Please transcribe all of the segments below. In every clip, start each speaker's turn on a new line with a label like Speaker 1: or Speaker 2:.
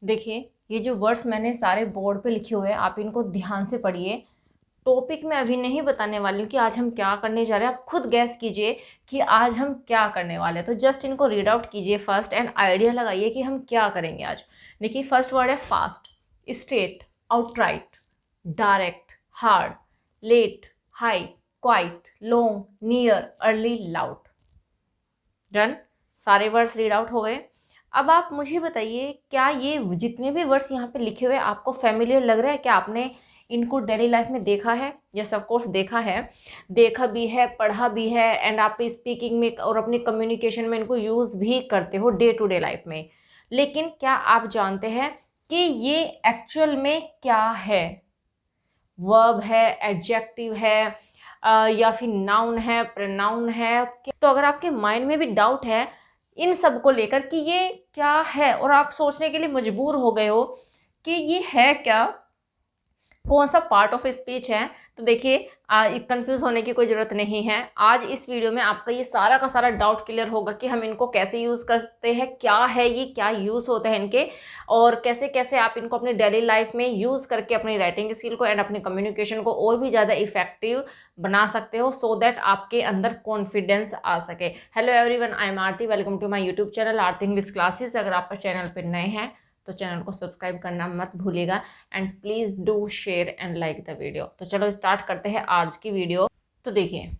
Speaker 1: देखिए, ये जो वर्ड्स मैंने सारे बोर्ड पे लिखे हुए हैं, आप इनको ध्यान से पढ़िए। टॉपिक मैं अभी नहीं बताने वाली हूँ कि आज हम क्या करने जा रहे हैं। आप खुद गैस कीजिए कि आज हम क्या करने वाले हैं। तो जस्ट इनको रीड आउट कीजिए फर्स्ट एंड आइडिया लगाइए कि हम क्या करेंगे आज। देखिए, फर्स्ट वर्ड है fast, straight, outright, direct, hard, late, high, quite, long, near, early, loud. Done. सारे वर्ड्स रीड आउट हो गए। अब आप मुझे बताइए, क्या ये जितने भी वर्ड्स यहाँ पे लिखे हुए आपको फैमिलियर लग रहा है? क्या आपने इनको डेली लाइफ में देखा है? यस, ऑफ कोर्स देखा है, देखा भी है, पढ़ा भी है, एंड आप स्पीकिंग में और अपने कम्युनिकेशन में इनको यूज़ भी करते हो डे टू डे लाइफ में। लेकिन क्या आप जानते हैं कि ये एक्चुअल में क्या है? वर्ब है, एडजेक्टिव है, या फिर नाउन है, प्रोनाउन है? तो अगर आपके माइंड में भी डाउट है इन सब को लेकर कि ये क्या है और आप सोचने के लिए मजबूर हो गए हो कि ये है क्या, कौन सा पार्ट ऑफ स्पीच है, तो देखिए, कंफ्यूज होने की कोई ज़रूरत नहीं है। आज इस वीडियो में आपका ये सारा का सारा डाउट क्लियर होगा कि हम इनको कैसे यूज़ करते हैं, क्या है ये, क्या यूज़ होते हैं इनके, और कैसे कैसे आप इनको अपनी डेली लाइफ में यूज़ करके अपनी राइटिंग स्किल को एंड अपने कम्युनिकेशन को और भी ज़्यादा इफेक्टिव बना सकते हो, सो दैट आपके अंदर कॉन्फिडेंस आ सके। Hello everyone, I am Aarti, welcome to my YouTube channel Aarti English classes. अगर आप चैनल पर नए हैं तो चैनल को सब्सक्राइब करना मत भूलिएगा and please do share and like the video. तो चलो स्टार्ट करते हैं आज की वीडियो। तो देखिए,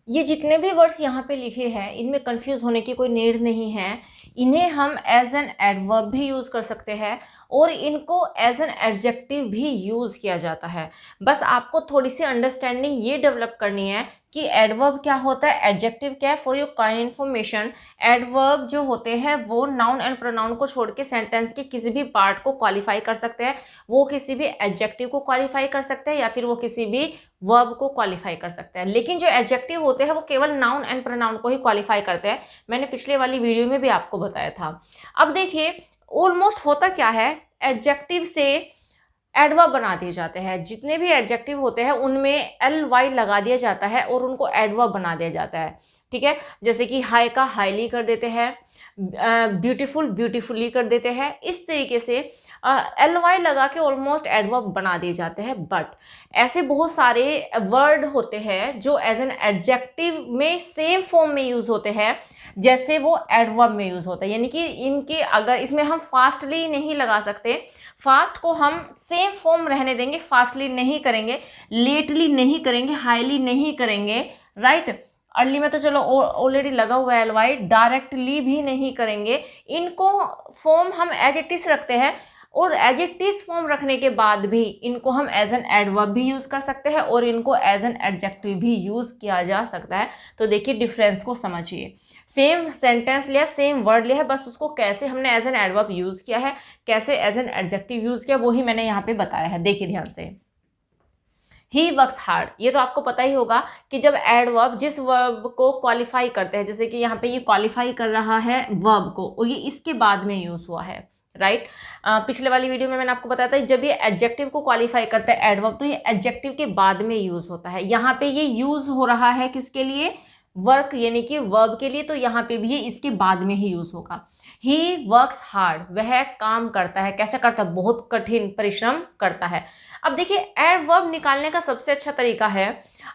Speaker 1: ये जितने भी वर्ड्स यहाँ पे लिखे हैं इनमें कंफ्यूज होने की कोई नीड नहीं है। इन्हें हम एज एन एडवर्ब भी यूज़ कर सकते हैं और इनको एज एन एडजेक्टिव भी यूज़ किया जाता है। बस आपको थोड़ी सी अंडरस्टैंडिंग ये डेवलप करनी है कि एडवर्ब क्या होता है, एडजेक्टिव क्या है। For your kind information, adverb जो होते हैं वो नाउन एंड प्रोनाउन को छोड़ के सेंटेंस के किसी भी पार्ट को क्वालिफाई कर सकते हैं। वो किसी भी एडजेक्टिव को क्वालिफाई कर सकते हैं या फिर वो किसी भी वर्ब को क्वालिफाई कर सकते हैं। लेकिन जो एडजेक्टिव होते हैं वो केवल नाउन एंड प्रोनाउन को ही क्वालिफाई करते हैं। मैंने पिछले वाली वीडियो में भी आपको बताया था। अब देखिए, ऑलमोस्ट होता क्या है, एडजेक्टिव से एडवर्ब बना दिए जाते हैं। जितने भी एडजेक्टिव होते हैं उनमें एल वाई लगा दिया जाता है और उनको एडवर्ब बना दिया जाता है। ठीक है, जैसे कि हाई का हाईली कर देते हैं, ब्यूटीफुल ब्यूटीफुली कर देते हैं। इस तरीके से एल वाई लगा के ऑलमोस्ट एडवर्ब बना दिए जाते हैं। बट ऐसे बहुत सारे वर्ड होते हैं जो एज एन एडजेक्टिव में सेम फॉर्म में यूज़ होते हैं जैसे वो एडवर्ब में यूज़ होता है। यानी कि इनके अगर इसमें हम फास्टली नहीं लगा सकते, फास्ट को हम सेम फॉर्म रहने देंगे, फास्टली नहीं करेंगे, लेटली नहीं करेंगे, हाईली नहीं करेंगे, राइट। अर्ली में तो चलो ऑलरेडी लगा हुआ है एल वाई, डायरेक्टली भी नहीं करेंगे। इनको फॉर्म हम एज इट इज रखते हैं और एज इट इज फॉर्म रखने के बाद भी इनको हम एज एन एडवर्ब भी यूज़ कर सकते हैं और इनको एज एन एडजेक्टिव भी यूज़ किया जा सकता है। तो देखिए, डिफरेंस को समझिए। सेम सेंटेंस लिया, सेम वर्ड लिया है, बस उसको कैसे हमने एज एन एडवर्ब यूज़ किया है, कैसे एज एन एडजेक्टिव यूज़ किया, वही मैंने यहाँ पे बताया है। देखिए ध्यान से, ही वर्क्स हार्ड, ये तो आपको पता ही होगा कि जब एडवर्ब जिस वर्ब को क्वालिफाई करते हैं, जैसे कि यहाँ पे ये क्वालिफाई कर रहा है वर्ब को और ये इसके बाद में यूज़ हुआ है, राइट। पिछले वाली वीडियो में मैंने आपको बताया था जब ये एडजेक्टिव को क्वालिफाई करता है एडवर्ब, तो ये एडजेक्टिव के बाद में यूज़ होता है। यहाँ पे ये यूज़ हो रहा है किसके लिए, वर्क यानी कि वर्ब के लिए, तो यहाँ पे भी ये इसके बाद में ही यूज़ होगा। ही वर्क्स हार्ड, वह काम करता है। कैसे करता है, बहुत कठिन परिश्रम करता है। अब देखिए, एडवर्ब निकालने का सबसे अच्छा तरीका है,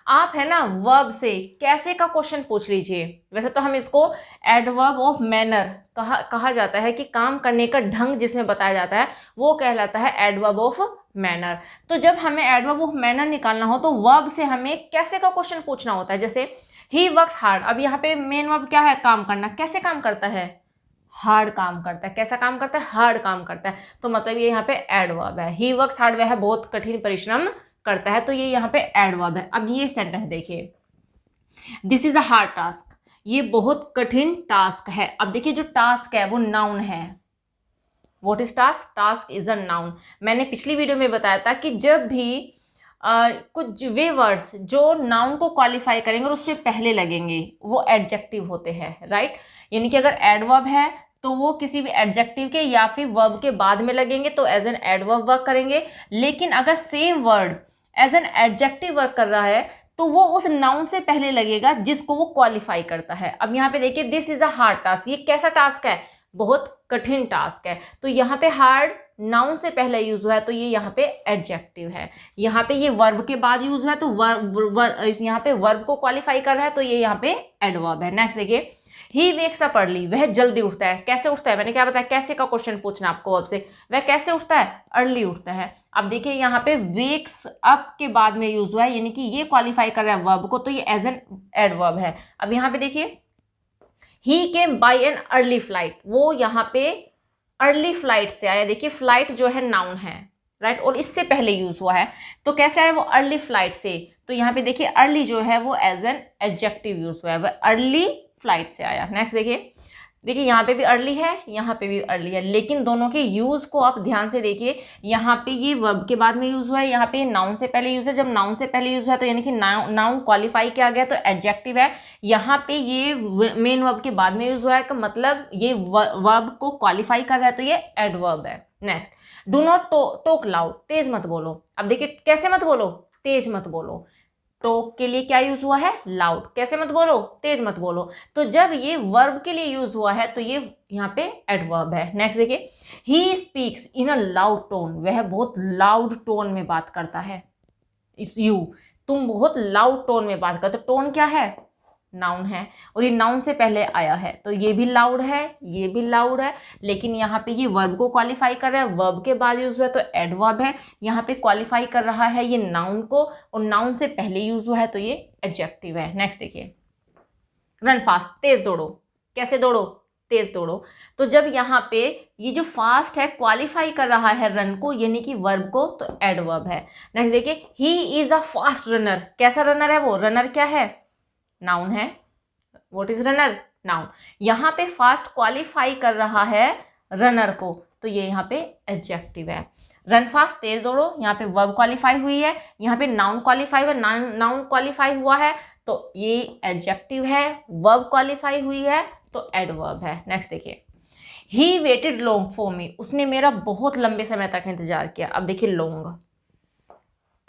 Speaker 1: आप है ना वर्ब से कैसे का क्वेश्चन पूछ लीजिए। वैसे तो हम इसको एडवर्ब ऑफ मैनर कहा जाता है कि काम करने का ढंग जिसमें बताया जाता है वो कहलाता है एडवर्ब ऑफ मैनर। तो जब हमें एडवर्ब ऑफ मैनर निकालना हो तो वर्ब से हमें कैसे का क्वेश्चन पूछना होता है। जैसे ही वर्क्स हार्ड, अब यहाँ पे मेन वर्ब क्या है, काम करना। कैसे काम करता है, हार्ड काम करता है। कैसा काम करता है, हार्ड काम करता है। तो मतलब ये यहाँ पे एडवर्ब है। ही वर्क्स हार्ड, वह बहुत कठिन परिश्रम करता है, तो ये यहाँ पे एडवर्ब है। अब ये सेंटेंस देखिए, this is a hard task, ये बहुत कठिन टास्क है। अब देखिए, जो टास्क है वो नाउन है। What is task, task is a noun. मैंने पिछली वीडियो में बताया था कि जब भी कुछ वे वर्ड्स जो नाउन को क्वालिफाई करेंगे और उससे पहले लगेंगे वो एडजेक्टिव होते हैं, राइट। यानी कि अगर एडवर्ब है तो वो किसी भी एडजेक्टिव के या फिर वर्ब के बाद में लगेंगे तो एज एन एडवर्ब वर्क करेंगे। लेकिन अगर same word as an adjective work कर रहा है तो वो उस नाउन से पहले लगेगा जिसको वो क्वालिफाई करता है। अब यहाँ पे देखिए, this is a hard task, ये कैसा टास्क है, बहुत कठिन टास्क है। तो यहाँ पे हार्ड नाउन से पहले यूज हुआ है तो ये यहाँ पे एडजेक्टिव है। यहाँ पे ये वर्ब के बाद यूज हुआ है तो यहाँ पे वर्ब को क्वालिफाई कर रहा है तो ये यहाँ पे एडवर्ब है। नेक्स्ट देखिए, ही वेक्स अप अर्ली, वह जल्दी उठता है। कैसे उठता है, मैंने क्या बताया, कैसे का क्वेश्चन पूछना आपको अब से। वह कैसे उठता है, अर्ली उठता है। अब देखिए यहाँ पे वेक्स अप के बाद में यूज हुआ है, यानी कि ये क्वालिफाई कर रहा है वर्ब को, तो ये एज एन एडवर्ब है। अब यहाँ पे देखिए, he came by an early flight, वो यहाँ पे अर्ली फ्लाइट से आया। देखिए फ्लाइट जो है नाउन है, राइट, और इससे पहले यूज हुआ है तो कैसे आया वो, अर्ली फ्लाइट से। तो यहाँ पे देखिए अर्ली जो है वो एज एन एडजेक्टिव यूज हुआ है, वह अर्ली फ्लाइट से आया। नेक्स्ट देखिए यहाँ पे भी अर्ली है, यहाँ पे भी अर्ली है, लेकिन दोनों के यूज को आप ध्यान से देखिए। यहाँ पे ये वर्ब के बाद में यूज हुआ है, यहाँ पे नाउन से पहले यूज है। जब नाउन से पहले यूज है तो यानी कि नाउन क्वालिफाई किया गया तो एडजेक्टिव है। यहाँ पे ये मेन वर्ब के बाद में यूज हुआ है तो मतलब ये वर्ब को क्वालिफाई कर रहा है तो ये एडवर्ब है। Next, do not talk loud, तेज मत बोलो। अब देखिए कैसे मत बोलो, तेज मत बोलो। टॉक के लिए क्या यूज हुआ है, लाउड। कैसे मत बोलो, तेज मत बोलो। तो जब ये वर्ब के लिए यूज हुआ है तो ये यहाँ पे एडवर्ब है। नेक्स्ट देखिए, he speaks in a loud tone, वह बहुत लाउड टोन में बात करता है। तुम बहुत लाउड टोन में बात करते हो। टोन क्या है, नाउन है, और ये नाउन से पहले आया है तो ये भी लाउड है, ये भी लाउड है, लेकिन यहाँ पे ये वर्ब को क्वालिफाई कर रहा है, वर्ब के बाद यूज हुआ है तो एडवर्ब है। यहाँ पे क्वालिफाई कर रहा है ये नाउन को, और नाउन से पहले यूज हुआ है तो ये एडजेक्टिव है। नेक्स्ट देखिए, रन फास्ट, तेज दौड़ो। कैसे दौड़ो, तेज दौड़ो। तो जब यहाँ पे ये जो फास्ट है क्वालिफाई कर रहा है रन को, यानी कि वर्ब को, तो एडवर्ब है। नेक्स्ट देखिए, he is a fast runner. कैसा रनर है वो, रनर क्या है, नाउन है। What is runner, noun. यहाँ पे फास्ट क्वालिफाई कर रहा है रनर को तो ये यहाँ पे एडजेक्टिव है। रन फास्ट, तेज दौड़ो, यहाँ पे वर्ब क्वालिफाई हुई है, यहाँ पे नाउन क्वालिफाई हुआ, नाउन क्वालिफाई हुआ है तो ये एडजेक्टिव है। वर्ब क्वालिफाई हुई है तो एडवर्ब है। नेक्स्ट देखिए, he waited long for me, उसने मेरा बहुत लंबे समय तक इंतजार किया। अब देखिए लॉन्ग,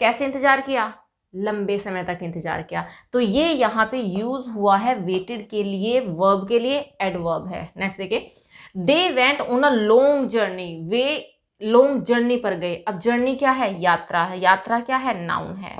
Speaker 1: कैसे इंतजार किया, लंबे समय तक इंतजार किया, तो ये यहाँ पे यूज हुआ है वेटेड के लिए, वर्ब के लिए एडवर्ब है। नेक्स्ट देखिए, they went on a long journey, way long journey पर गए। अब जर्नी क्या है, यात्रा है। यात्रा क्या है, नाउन है।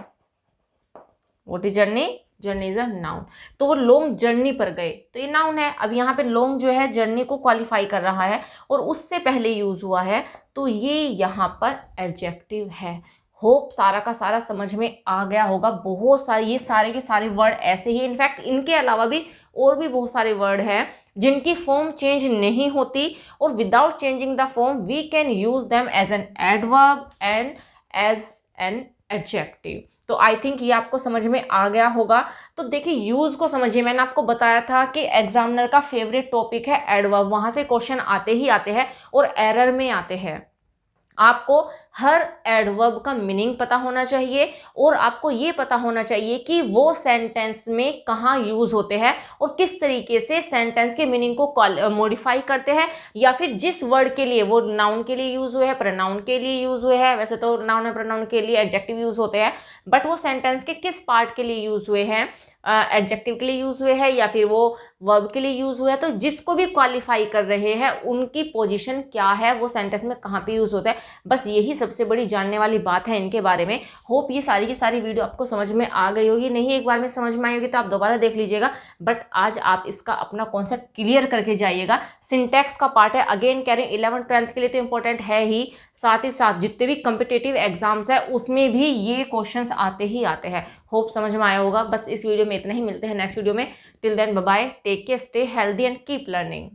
Speaker 1: What is journey, journey is a noun. तो वो लॉन्ग जर्नी पर गए तो ये नाउन है। अब यहाँ पे लॉन्ग जो है जर्नी को क्वालिफाई कर रहा है और उससे पहले यूज हुआ है तो ये यहाँ पर एडजेक्टिव है। होप सारा का सारा समझ में आ गया होगा। बहुत सारे, ये सारे के सारे वर्ड ऐसे ही, इनफैक्ट इनके अलावा भी और भी बहुत सारे वर्ड हैं जिनकी फॉर्म चेंज नहीं होती, और without changing the form we can use them as an adverb and as an adjective. तो आई थिंक ये आपको समझ में आ गया होगा। तो देखिए यूज को समझिए, मैंने आपको बताया था कि एग्जामिनर का फेवरेट टॉपिक है एडवर्ब, वहां से क्वेश्चन आते ही आते हैं और एरर में आते हैं। आपको हर एडवर्ब का मीनिंग पता होना चाहिए और आपको ये पता होना चाहिए कि वो सेंटेंस में कहाँ यूज़ होते हैं और किस तरीके से सेंटेंस के मीनिंग को मॉडिफाई करते हैं, या फिर जिस वर्ड के लिए वो नाउन के लिए यूज़ हुए हैं, प्रोनाउन के लिए यूज़ हुए हैं। वैसे तो नाउन और प्रोनाउन के लिए एडजेक्टिव यूज़ होते हैं, बट वो सेंटेंस के किस पार्ट के लिए यूज़ हुए हैं, एडजेक्टिव के लिए यूज़ हुए हैं या फिर वो वर्ब के लिए यूज़ हुआ है। तो जिसको भी क्वालिफाई कर रहे हैं उनकी पोजीशन क्या है, वो सेंटेंस में कहाँ पे यूज़ होता है, बस यही सबसे बड़ी जानने वाली बात है इनके बारे में। होप ये सारी की सारी वीडियो आपको समझ में आ गई होगी। नहीं एक बार में समझ में आई होगी तो आप दोबारा देख लीजिएगा, बट आज आप इसका अपना कॉन्सेप्ट क्लियर करके जाइएगा। सिंटैक्स का पार्ट है, अगेन कह रहे हैं 11th 12th के लिए तो इंपॉर्टेंट है ही, साथ ही साथ जितने भी कम्पिटेटिव एग्जाम्स है उसमें भी ये क्वेश्चंस आते ही आते हैं। होप समझ में आया होगा। बस इस वीडियो में इतना ही, मिलते हैं नेक्स्ट वीडियो में। Till then bye bye, take care, stay healthy and keep learning.